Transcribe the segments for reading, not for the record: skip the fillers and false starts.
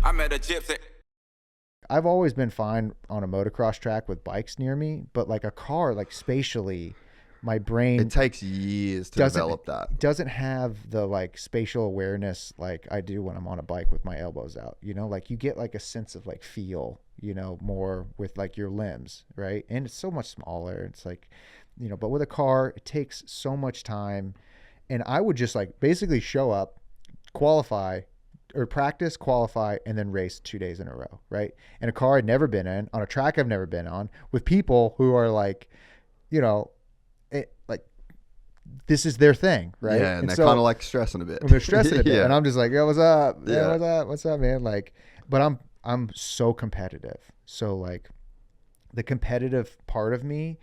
I met a gypsy. I've always been fine on a motocross track with bikes near me, but like a car, like spatially, my brain It takes years to doesn't develop that. doesn't have the like spatial awareness like I do when I'm on a bike with my elbows out. You know, like you get like a sense of like feel, you know, more with like your limbs, right? And it's so much smaller. It's like, you know, but with a car, it takes so much time. And I would just like basically show up, qualify, or practice, qualify, and then race 2 days in a row, right? In a car I'd never been in, on a track I've never been on, with people who are like, you know, like this is their thing, right? Yeah, and they're so, kind of like stressing a bit. and they're stressing a bit, Yeah. and I'm just like, yo, what's up? Yeah, Yeah. what's up? What's up, man? Like, but I'm so competitive, so like the competitive part of me,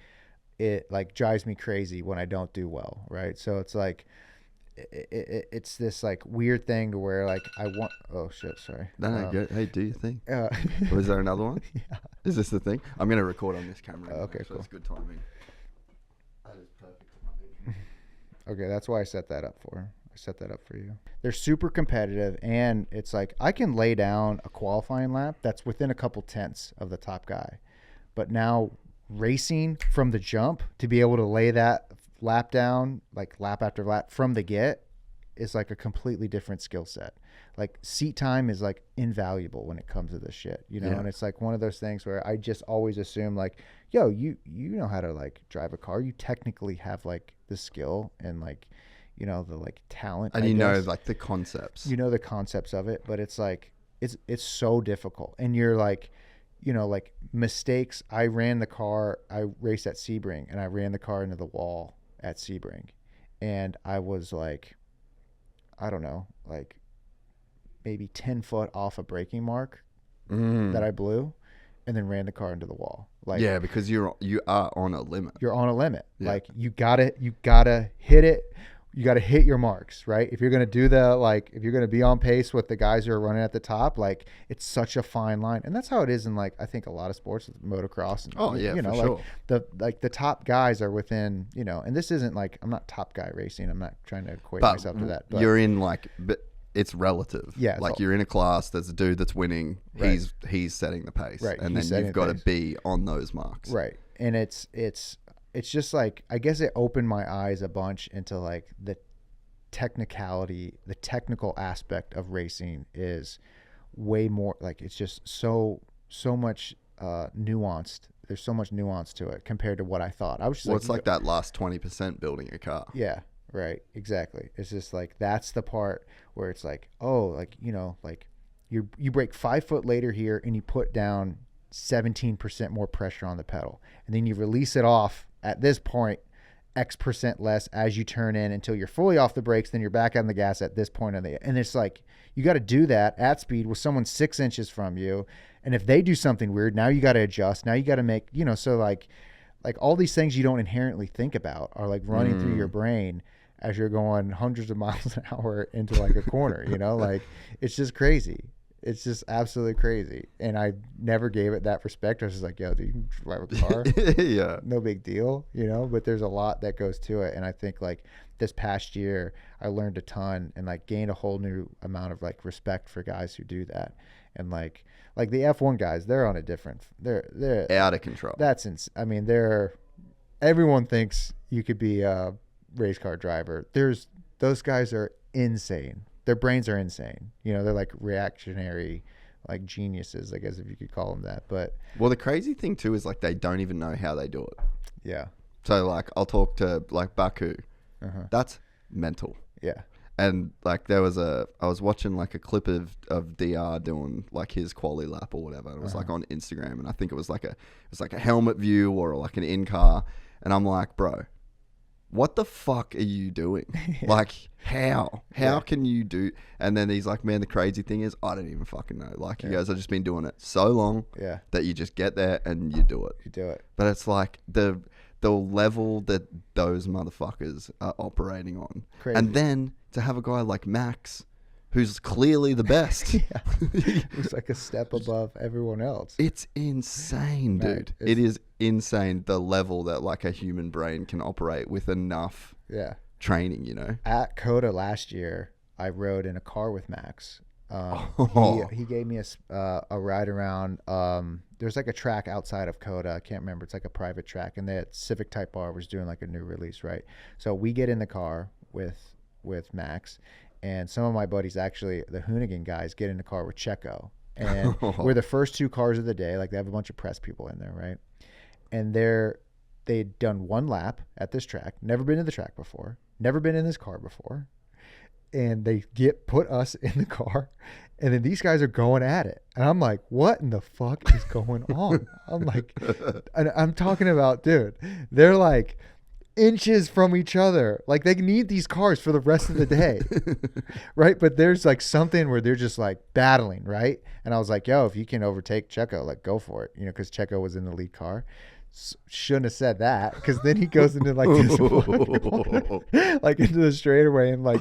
it like drives me crazy when I don't do well, right? So it's like it's this like weird thing to where like I want. Oh shit, sorry. No, good. Hey, do your thing. Uh, Was there another one? yeah. Is this the thing? I'm going to record on this camera. Oh, okay, so cool. It's good timing. That is perfect for my meeting. Okay, that's why I set that up for. I set that up for you. They're super competitive, and it's like I can lay down a qualifying lap that's within a couple tenths of the top guy, but now racing from the jump to be able to lay that lap down, like lap after lap from the get, is like a completely different skill set. Like seat time is like invaluable when it comes to this shit, you know? Yeah. And it's like one of those things where I just always assume like, yo, you know how to like drive a car. You technically have like the skill and like, you know, the like talent. And I you know, guess. like the concepts. You know the concepts of it, but it's like it's so difficult. And you're like, you know, like mistakes. I raced at Sebring, and I ran the car into the wall at Sebring, and I was like, I don't know, like maybe 10 foot off a braking mark that I blew, and then ran the car into the wall. Like, yeah, because you are on a limit. you're on a limit. Yeah. Like you gotta hit it. You gotta hit your marks, right? If you're gonna do if you're gonna be on pace with the guys who are running at the top, like it's such a fine line, and that's how it is in like I think a lot of sports, motocross. And, Oh, yeah, you know, for like the top guys are within, you know, and this isn't like I'm not top guy racing. I'm not trying to equate But myself to that. But you're in like, but it's relative. Yeah, it's like all- you're in a class. There's a dude that's winning. Right. He's setting the pace, Right, and he's then setting you've the got to pace. be on those marks. right, and it's just like I guess it opened my eyes a bunch into like the technical aspect of racing is way more like it's just so much nuanced. There's so much nuance to it compared to what I thought. I was just Well, it's like that last 20% building a car. yeah, right, exactly. It's just like that's the part where it's like, oh, like you know, like you brake 5 foot later here and you put down 17% more pressure on the pedal, and then you release it off at this point X% less as you turn in until you're fully off the brakes. Then you're back on the gas at this point and it's like you got to do that at speed with someone 6 inches from you, and if they do something weird, now you got to adjust. Now you got to make, you know, so like all these things you don't inherently think about are like running through your brain as you're going hundreds of miles an hour into like a corner, you know, like it's just crazy. It's just absolutely crazy. And I never gave it that respect. I was just like, yo, dude, you can drive a car. Yeah. No big deal, you know, but there's a lot that goes to it. And I think like this past year I learned a ton and like gained a whole new amount of like respect for guys who do that. And like the F1 guys, they're on a different, they're Out of control. I mean, everyone thinks you could be a race car driver. Those guys are insane. Their brains are insane. You know, they're like reactionary, like geniuses, I guess if you could call them that. But Well, the crazy thing too is like they don't even know how they do it. yeah, So like I'll talk to like Baku. That's mental. yeah, And like I was watching like a clip of DR doing like his quali lap or whatever. It was like on Instagram, and I think it was like a helmet view or like an in car. And I'm like, bro, what the fuck are you doing? Like how can you do? And then he's like, man, the crazy thing is I don't even fucking know. Like you guys have just been doing it so long yeah. that you just get there and you do it. You do it. But it's like the level that those motherfuckers are operating on. Crazy. And then to have a guy like Max, who's clearly the best. It's like a step above everyone else. It's insane, Right. dude. It is insane the level that like a human brain can operate with enough Yeah. training, you know? At Coda last year, I rode in a car with Max, Oh. He gave me a ride around. There's like a track outside of Coda. I can't remember. It's like a private track, and that Civic Type R was doing like a new release, right? So we get in the car with Max, and some of my buddies, actually the Hoonigan guys, get in the car with Checo, and we're the first two cars of the day. Like they have a bunch of press people in there, right? And they'd done one lap at this track, never been to the track before, never been in this car before, and they put us in the car, and then these guys are going at it, and I'm like, what in the fuck is going on? I'm like, and I'm talking about, dude, they're like inches from each other, like they need these cars for the rest of the day. Right? But there's like something where they're just like battling, right? And I was like, yo, if you can overtake Checo, like go for it, because Checo was in the lead car. Shouldn't have said that, because then he goes into like this like into the straightaway, and like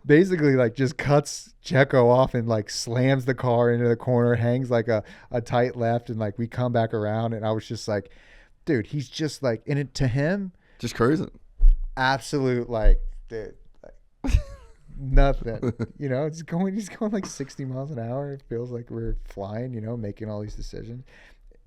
basically like just cuts Checo off and like slams the car into the corner, hangs like a tight left, and like we come back around, and I was just like, dude, he's just like in it to him, just cruising, absolute like, dude, like nothing, he's going like 60 miles an hour. It feels like we're flying, making all these decisions.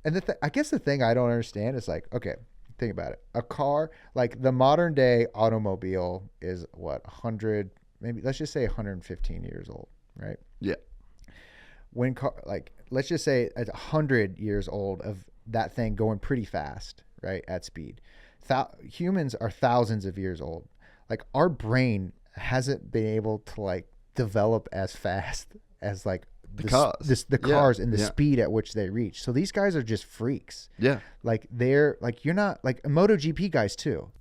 And I guess the thing I don't understand is like, okay, think about it. A car, like the modern day automobile is what, 100, maybe let's just say 115 years old, right? Yeah. Let's just say at 100 years old of that thing going pretty fast, right, at speed. Humans are thousands of years old. Like our brain hasn't been able to like develop as fast as like the cars and the speed at which they reach. So these guys are just freaks. Yeah. Like they're like, you're not like MotoGP guys too.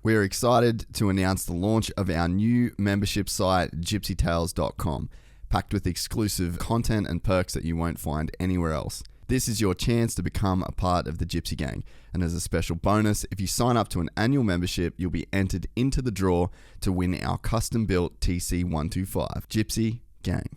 We're excited to announce the launch of our new membership site, gypsytales.com, packed with exclusive content and perks that you won't find anywhere else. This is your chance to become a part of the Gypsy Gang. And as a special bonus, if you sign up to an annual membership, you'll be entered into the draw to win our custom-built TC125. Gypsy Gang.